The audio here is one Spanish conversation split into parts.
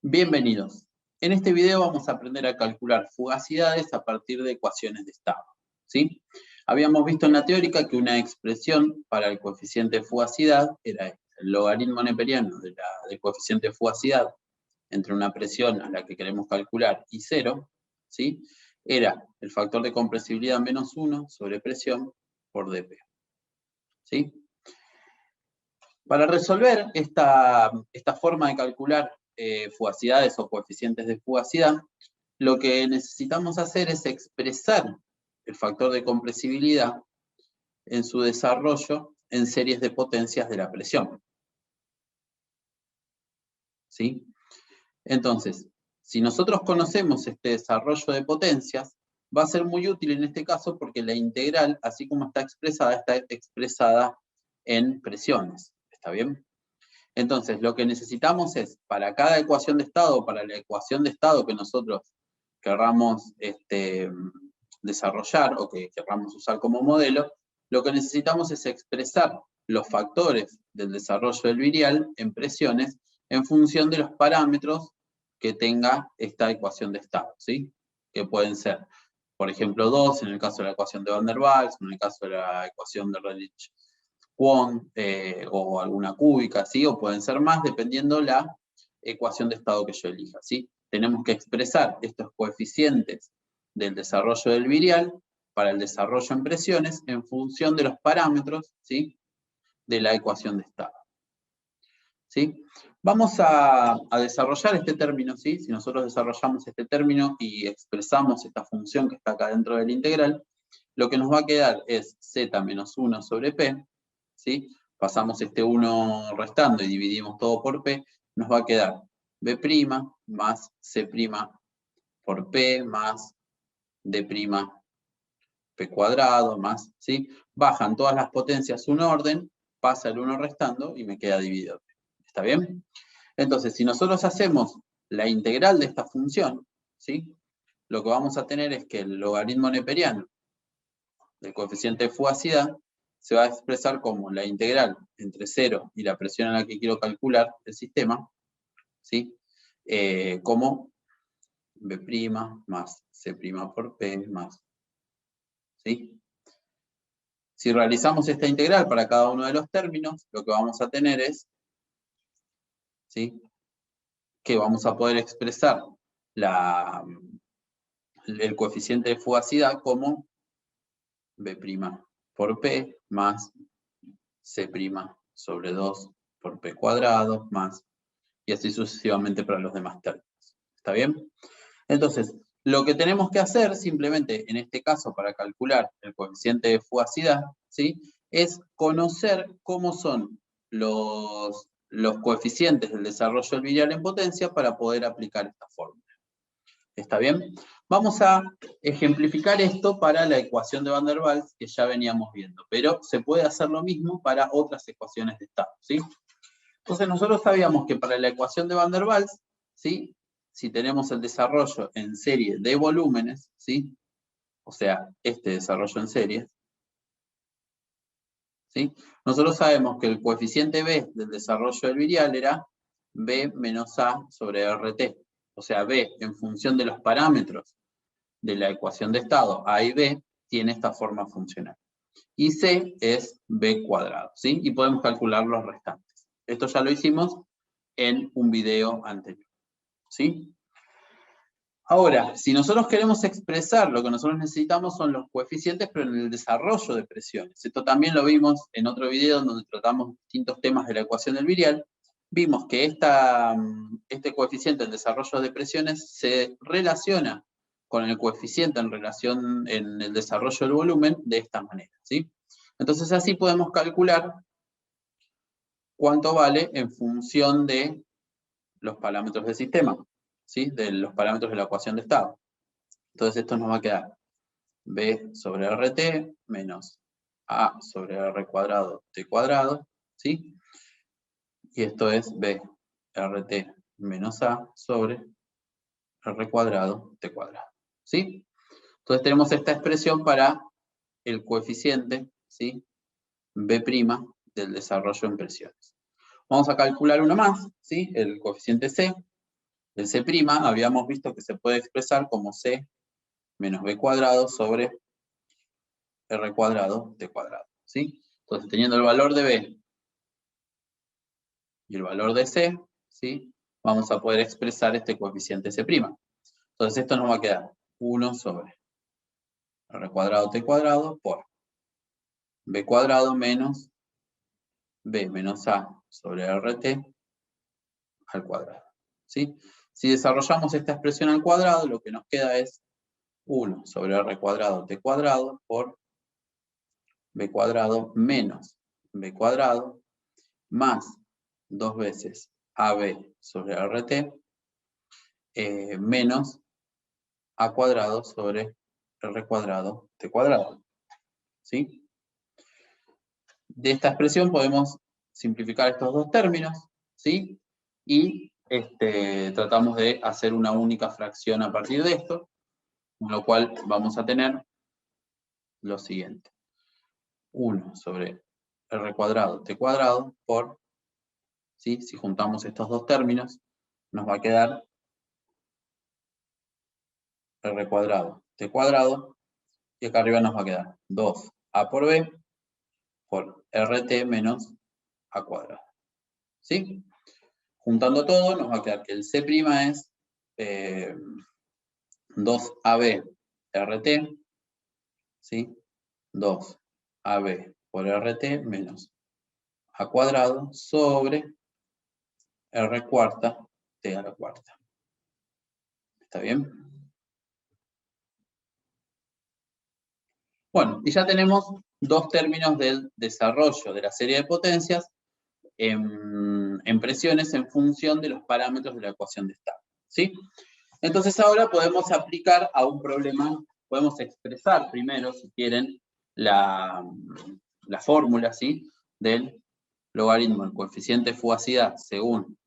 Bienvenidos. En este video vamos a aprender a calcular fugacidades a partir de ecuaciones de estado, ¿sí? Habíamos visto en la teórica que una expresión para el coeficiente de fugacidad era el logaritmo neperiano del coeficiente de fugacidad entre una presión a la que queremos calcular y 0, ¿sí? Era el factor de compresibilidad menos 1 sobre presión por dp, ¿sí? Para resolver esta forma de calcular fugacidades o coeficientes de fugacidad, lo que necesitamos hacer es expresar el factor de compresibilidad en su desarrollo en series de potencias de la presión, ¿sí? Entonces, si nosotros conocemos este desarrollo de potencias, va a ser muy útil en este caso porque la integral, así como está expresada en presiones. ¿Está bien? Entonces, lo que necesitamos es, para cada ecuación de estado, para la ecuación de estado que nosotros querramos desarrollar o que querramos usar como modelo, lo que necesitamos es expresar los factores del desarrollo del virial en presiones en función de los parámetros que tenga esta ecuación de estado, ¿sí? Que pueden ser, por ejemplo, 2 en el caso de la ecuación de Van der Waals, en el caso de la ecuación de Redlich Kwon, o alguna cúbica, ¿sí? O pueden ser más, dependiendo la ecuación de estado que yo elija, ¿sí? Tenemos que expresar estos coeficientes del desarrollo del virial para el desarrollo en presiones en función de los parámetros, ¿sí? De la ecuación de estado, ¿sí? Vamos a desarrollar este término, ¿sí? Si nosotros desarrollamos este término y expresamos esta función que está acá dentro de la integral, lo que nos va a quedar es z menos 1 sobre p, ¿sí? Pasamos este 1 restando y dividimos todo por p, nos va a quedar b' más c' por p más d' p cuadrado más, ¿sí? Bajan todas las potencias un orden, pasa el 1 restando y me queda dividido. ¿Está bien? Entonces, si nosotros hacemos la integral de esta función, ¿sí? Lo que vamos a tener es que el logaritmo neperiano del coeficiente de fugacidad se va a expresar como la integral entre 0 y la presión a la que quiero calcular el sistema, ¿sí? Como b' más c' por p más, ¿sí? Si realizamos esta integral para cada uno de los términos, lo que vamos a tener es, ¿sí? Que vamos a poder expresar el coeficiente de fugacidad como b' por p más c' sobre 2 por p cuadrado más, y así sucesivamente para los demás términos. ¿Está bien? Entonces, lo que tenemos que hacer simplemente en este caso para calcular el coeficiente de fugacidad, ¿sí? Es conocer cómo son los coeficientes del desarrollo del virial en potencia para poder aplicar esta fórmula. ¿Está bien? Vamos a ejemplificar esto para la ecuación de Van der Waals que ya veníamos viendo, pero se puede hacer lo mismo para otras ecuaciones de estado, ¿sí? Entonces nosotros sabíamos que para la ecuación de Van der Waals, ¿sí? Si tenemos el desarrollo en serie de volúmenes, ¿sí? O sea, este desarrollo en serie, ¿sí? Nosotros sabemos que el coeficiente B del desarrollo del virial era B menos A sobre RT. O sea, B en función de los parámetros de la ecuación de estado A y B tiene esta forma funcional. Y C es B cuadrado, ¿sí? Y podemos calcular los restantes. Esto ya lo hicimos en un video anterior, ¿sí? Ahora, si nosotros queremos expresar, lo que nosotros necesitamos son los coeficientes, pero en el desarrollo de presiones. Esto también lo vimos en otro video donde tratamos distintos temas de la ecuación del virial. Vimos que este coeficiente en desarrollo de presiones se relaciona con el coeficiente en el desarrollo del volumen de esta manera, ¿sí? Entonces así podemos calcular cuánto vale en función de los parámetros del sistema, ¿sí? De los parámetros de la ecuación de estado. Entonces esto nos va a quedar B sobre RT menos A sobre R cuadrado T cuadrado, ¿sí? Y esto es B RT menos A sobre R cuadrado T cuadrado, ¿sí? Entonces tenemos esta expresión para el coeficiente, ¿sí? B' del desarrollo en presiones. Vamos a calcular uno más, ¿sí? El coeficiente C. El C' habíamos visto que se puede expresar como C menos B cuadrado sobre R cuadrado T cuadrado, ¿sí? Entonces, teniendo el valor de B y el valor de C, ¿sí? Vamos a poder expresar este coeficiente C'. Entonces, esto nos va a quedar 1 sobre R cuadrado T cuadrado por B cuadrado menos B menos A sobre RT al cuadrado, ¿sí? Si desarrollamos esta expresión al cuadrado, lo que nos queda es 1 sobre R cuadrado T cuadrado por B cuadrado menos B cuadrado más 2 veces AB sobre RT menos A cuadrado sobre R cuadrado T cuadrado, ¿sí? De esta expresión podemos simplificar estos dos términos, ¿sí? Y tratamos de hacer una única fracción a partir de esto, con lo cual vamos a tener lo siguiente. 1 sobre R cuadrado T cuadrado por, ¿sí? Si juntamos estos dos términos, nos va a quedar R cuadrado T cuadrado, y acá arriba nos va a quedar 2A por B por RT menos A cuadrado, ¿sí? Juntando todo, nos va a quedar que el C' es 2AB RT, ¿sí? 2AB por RT menos A cuadrado sobre R cuarta T a la cuarta. ¿Está bien? Bueno, y ya tenemos dos términos del desarrollo de la serie de potencias en presiones en función de los parámetros de la ecuación de estado, ¿sí? Entonces ahora podemos aplicar a un problema, podemos expresar primero, si quieren, la fórmula, ¿sí? Del logaritmo del coeficiente de fugacidad según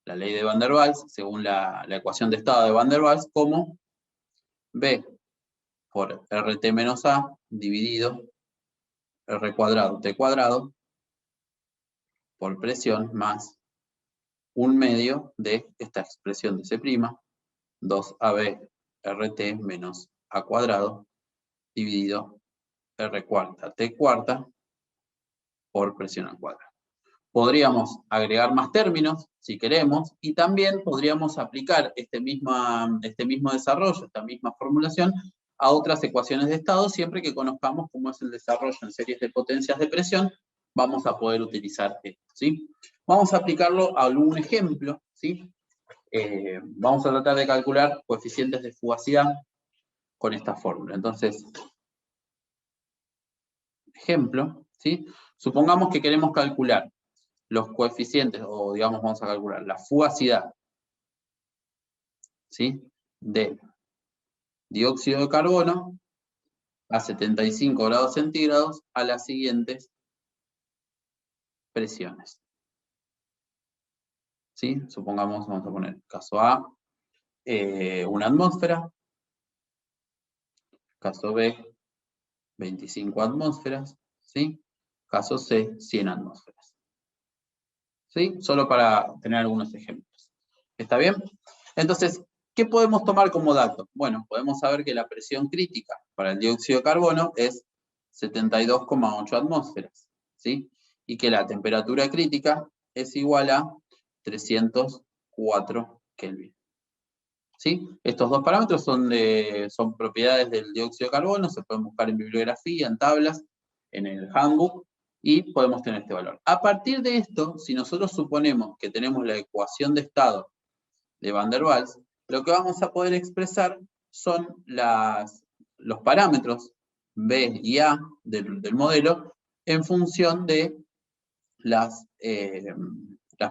la ley de Van der Waals, según la ecuación de estado de Van der Waals, como B por RT menos A dividido R cuadrado T cuadrado por presión más 1/2 de esta expresión de C', 2AB RT menos A cuadrado dividido R cuarta T cuarta por presión al cuadrado. Podríamos agregar más términos, si queremos, y también podríamos aplicar este mismo desarrollo, esta misma formulación, a otras ecuaciones de estado, siempre que conozcamos cómo es el desarrollo en series de potencias de presión, vamos a poder utilizar esto, ¿sí? Vamos a aplicarlo a algún ejemplo, ¿sí? Vamos a tratar de calcular coeficientes de fugacidad con esta fórmula. Entonces, ejemplo, ¿sí? Supongamos que queremos calcular los coeficientes, o digamos, vamos a calcular la fugacidad, ¿sí? De dióxido de carbono a 75 grados centígrados a las siguientes presiones, ¿sí? Supongamos, vamos a poner caso A, 1 atmósfera, caso B, 25 atmósferas, ¿sí? Caso C, 100 atmósferas. ¿Sí? Solo para tener algunos ejemplos. ¿Está bien? Entonces, ¿qué podemos tomar como dato? Bueno, podemos saber que la presión crítica para el dióxido de carbono es 72,8 atmósferas, ¿sí? Y que la temperatura crítica es igual a 304 Kelvin. ¿Sí? Estos dos parámetros son propiedades del dióxido de carbono, se pueden buscar en bibliografía, en tablas, en el handbook, y podemos tener este valor. A partir de esto, si nosotros suponemos que tenemos la ecuación de estado de Van der Waals, lo que vamos a poder expresar son los parámetros B y A del modelo en función de las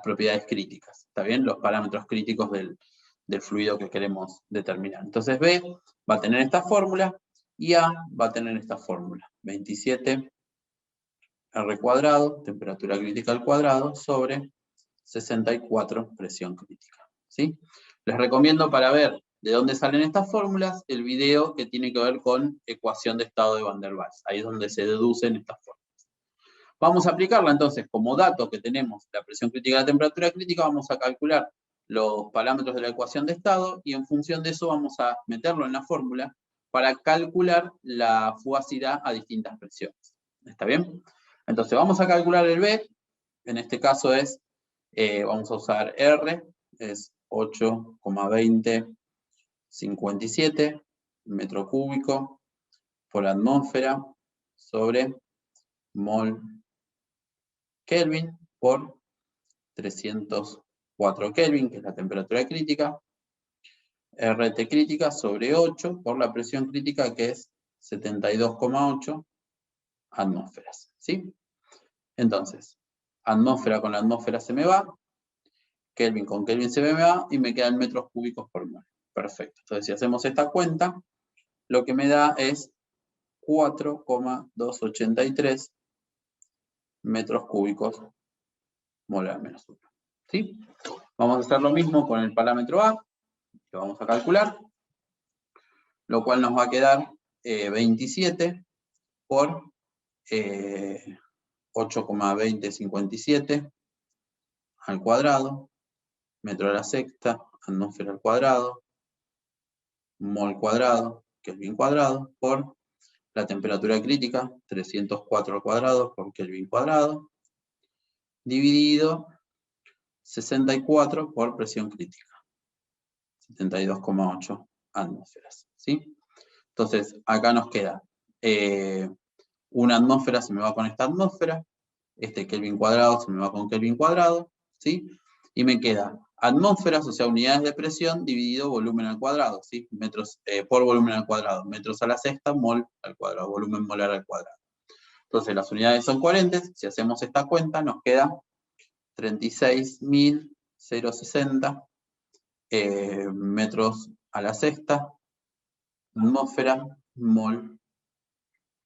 propiedades críticas, ¿está bien? Los parámetros críticos del fluido que queremos determinar. Entonces B va a tener esta fórmula y A va a tener esta fórmula. 27 R cuadrado, temperatura crítica al cuadrado, sobre 64 presión crítica, ¿sí? Les recomiendo, para ver de dónde salen estas fórmulas, el video que tiene que ver con ecuación de estado de Van der Waals. Ahí es donde se deducen estas fórmulas. Vamos a aplicarla entonces como dato que tenemos la presión crítica y la temperatura crítica. Vamos a calcular los parámetros de la ecuación de estado, y en función de eso vamos a meterlo en la fórmula para calcular la fugacidad a distintas presiones. ¿Está bien? Entonces vamos a calcular el B, en este caso es, vamos a usar R, es 8,2057 metro cúbico por atmósfera sobre mol Kelvin por 304 Kelvin, que es la temperatura crítica. RT crítica sobre 8 por la presión crítica, que es 72,8 atmósferas. ¿Sí? Entonces, atmósfera con la atmósfera se me va, Kelvin con Kelvin se me va, y me quedan metros cúbicos por mol. Perfecto. Entonces, si hacemos esta cuenta, lo que me da es 4,283 metros cúbicos molar menos 1. ¿Sí? Vamos a hacer lo mismo con el parámetro A, lo vamos a calcular, lo cual nos va a quedar 27 por 8,2057 al cuadrado, metro a la sexta, atmósfera al cuadrado, mol cuadrado, Kelvin cuadrado, por la temperatura crítica, 304 al cuadrado por Kelvin cuadrado, dividido 64 por presión crítica, 72,8 atmósferas. ¿Sí? Entonces, acá nos queda una atmósfera se me va con esta atmósfera, este Kelvin cuadrado se me va con Kelvin cuadrado, ¿sí? Y me queda atmósferas, o sea, unidades de presión, dividido volumen al cuadrado, ¿sí? Metros por volumen al cuadrado. Metros a la sexta, mol al cuadrado, volumen molar al cuadrado. Entonces, las unidades son coherentes. Si hacemos esta cuenta, nos queda 36.060 metros a la sexta, atmósfera, mol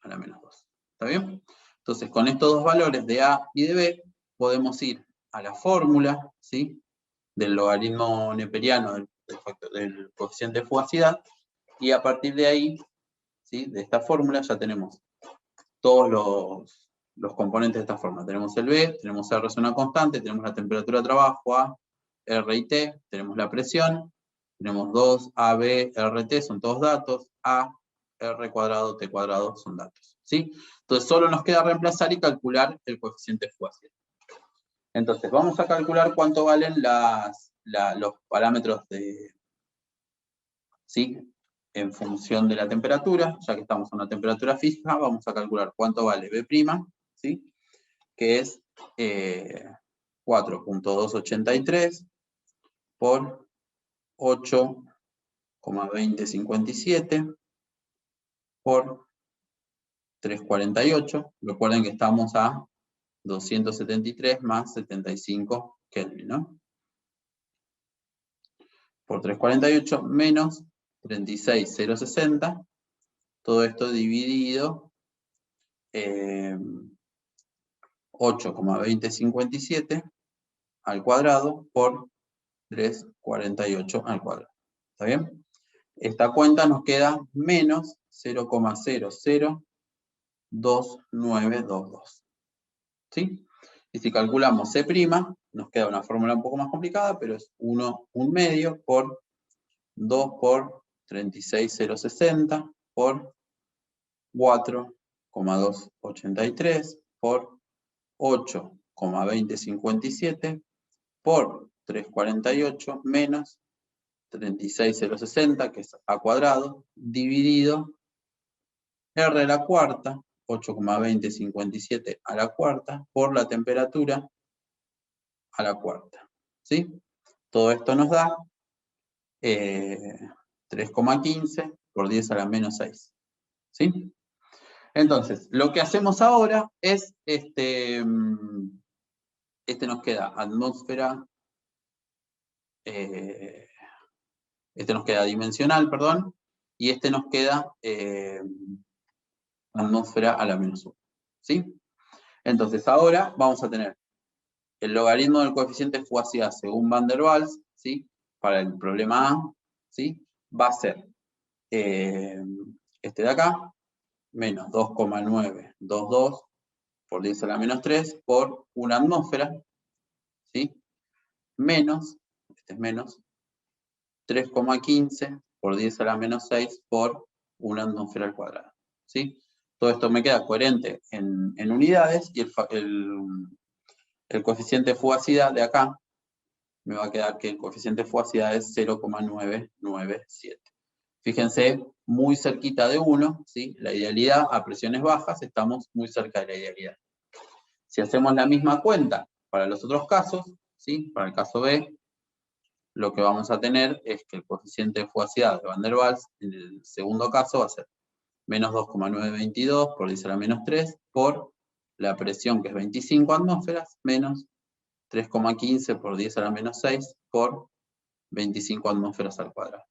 a la menos 2. ¿Está bien? Entonces, con estos dos valores de A y de B, podemos ir a la fórmula, ¿sí?, del logaritmo neperiano del coeficiente de fugacidad, y a partir de ahí, ¿sí?, de esta fórmula ya tenemos todos los componentes de esta fórmula. Tenemos el B, tenemos R es una constante, tenemos la temperatura de trabajo A, R y T, tenemos la presión, tenemos 2, A, B, RT, son todos datos, A, R cuadrado, T cuadrado son datos. ¿Sí? Entonces solo nos queda reemplazar y calcular el coeficiente de fugacidad. Entonces vamos a calcular cuánto valen los parámetros de, ¿sí?, en función de la temperatura. Ya que estamos a una temperatura fija, vamos a calcular cuánto vale B', ¿sí?, que es 4,283 por 8,2057 por 348. Recuerden que estamos a 273 más 75 Kelvin, ¿no? Por 348 menos 36.060. Todo esto dividido 8,2057 al cuadrado por 348 al cuadrado. ¿Está bien? Esta cuenta nos queda menos 0,002922. ¿Sí? Y si calculamos C', nos queda una fórmula un poco más complicada, pero es 1 medio por 2 por 36.060 por 4,283 por 8,2057 por 348 menos 36.060, que es A cuadrado, dividido R a la cuarta, 8,2057 a la cuarta, por la temperatura a la cuarta. ¿Sí? Todo esto nos da 3,15 por 10 a la menos 6. ¿Sí? Entonces, lo que hacemos ahora es, este nos queda atmósfera, este nos queda dimensional, perdón, y este nos queda atmósfera a la menos 1. ¿Sí? Entonces, ahora vamos a tener el logaritmo del coeficiente de fugacidad según Van der Waals, ¿sí?, para el problema A, ¿sí?, va a ser este de acá, menos 2,922 por 10 a la menos 3 por una atmósfera, ¿sí?, menos, este es menos 3,15 por 10 a la menos 6 por 1 atmósfera al cuadrado. ¿Sí? Todo esto me queda coherente en unidades y el coeficiente de fugacidad de acá me va a quedar que el coeficiente de fugacidad es 0,997. Fíjense, muy cerquita de 1, ¿sí? La idealidad a presiones bajas, estamos muy cerca de la idealidad. Si hacemos la misma cuenta para los otros casos, ¿sí? Para el caso B, lo que vamos a tener es que el coeficiente de fugacidad de Van der Waals, en el segundo caso, va a ser menos 2,922 por 10 a la menos 3 por la presión, que es 25 atmósferas, menos 3,15 por 10 a la menos 6 por 25 atmósferas al cuadrado.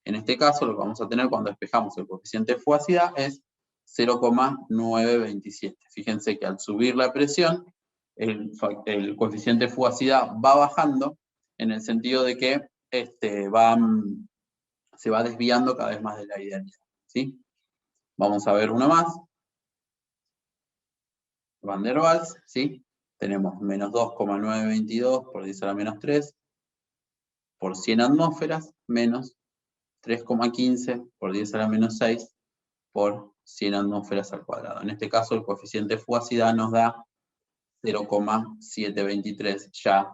En este caso, lo que vamos a tener cuando despejamos el coeficiente de fugacidad es 0,927. Fíjense que al subir la presión, el coeficiente de fugacidad va bajando en el sentido de que se va desviando cada vez más de la idealidad. ¿Sí? Vamos a ver uno más. Van der Waals, ¿sí? Tenemos menos 2,922 por 10 a la menos 3 por 100 atmósferas, menos 3,15 por 10 a la menos 6 por 100 atmósferas al cuadrado. En este caso, el coeficiente de fugacidad nos da 0,723, ya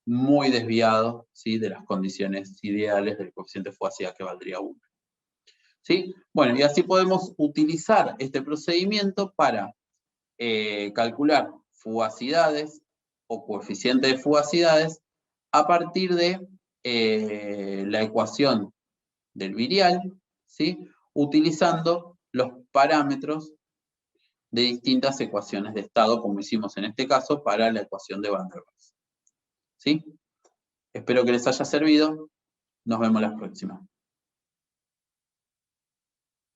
muy desviado, ¿sí? De las condiciones ideales del coeficiente de fugacidad, que valdría 1. ¿Sí? Bueno, y así podemos utilizar este procedimiento para calcular fugacidades o coeficiente de fugacidades a partir de la ecuación del virial, ¿sí? Utilizando los parámetros de distintas ecuaciones de estado, como hicimos en este caso para la ecuación de Van der Waals. ¿Sí? Espero que les haya servido. Nos vemos la próxima.